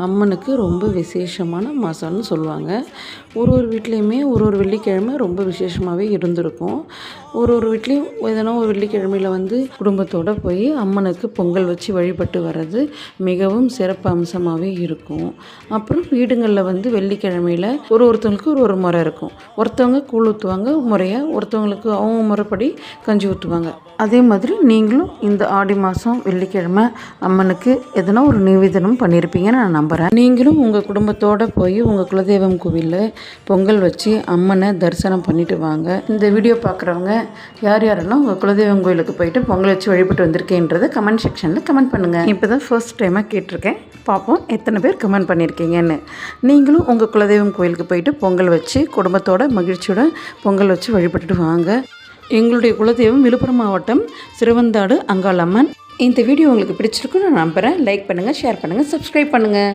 அம்மனுக்கு ரொம்ப விசேஷமான மாதம்னு சொல்லுவாங்க. ஒரு வீட்லேயுமே ஒரு வெள்ளிக்கிழமை ரொம்ப விசேஷமாகவே இருந்திருக்கும். ஒரு வீட்லேயும் எதனா ஒரு வெள்ளிக்கிழமையில் குடும்பத்தோடு போய் அம்மனுக்கு பொங்கல் வச்சு வழிபட்டு வர்றது மிகவும் சிறப்பு அம்சமாகவே இருக்கும். அப்புறம் வீடுங்களில் வெள்ளிக்கிழமையில் ஒருத்தவங்களுக்கு ஒரு முறை இருக்கும். ஒருத்தவங்க கூழ் ஊற்றுவாங்க முறையாக, ஒருத்தவங்களுக்கு அவங்க முறைப்படி கஞ்சி ஊற்றுவாங்க. அதே மாதிரி நீங்களும் இந்த ஆடி மாதம் வெள்ளிக்கிழமை அம்மனுக்கு எதனா ஒரு நிவேதனம் பண்ணியிருப்பீங்கன்னு நான் நம்புகிறேன். நீங்களும் உங்கள் குடும்பத்தோடு போய் உங்கள் குலதெய்வம் கோவிலில் பொங்கல் வச்சு அம்மனை தரிசனம் பண்ணிட்டு வாங்க. இந்த வீடியோ பார்க்குறவங்க யார் யாரெல்லாம் உங்கள் குலதெய்வம் கோவிலுக்கு போயிட்டு பொங்கல் வச்சு வழிபட்டு வந்திருக்கேன்றதை கமெண்ட் செக்ஷனில் கமெண்ட் பண்ணுங்கள். இப்போ தான் ஃபர்ஸ்ட் டைமாக கேட்டிருக்கேன், பார்ப்போம் எத்தனை பேர் கமெண்ட் பண்ணியிருக்கீங்கன்னு. நீங்களும் உங்கள் குலதெய்வம் கோவிலுக்கு போயிட்டு பொங்கல் வச்சு குடும்பத்தோட மகிழ்ச்சியோட பொங்கல் வச்சு வழிபட்டுட்டு வாங்க. எங்களுடைய குலதெய்வம் விழுப்புரம் மாவட்டம் சிறுவந்தாடு அங்காளம்மன். இந்த வீடியோ உங்களுக்கு பிடிச்சிருக்குன்னு நான் நம்புகிறேன். லைக் பண்ணுங்கள், ஷேர் பண்ணுங்கள், சப்ஸ்கிரைப் பண்ணுங்கள்.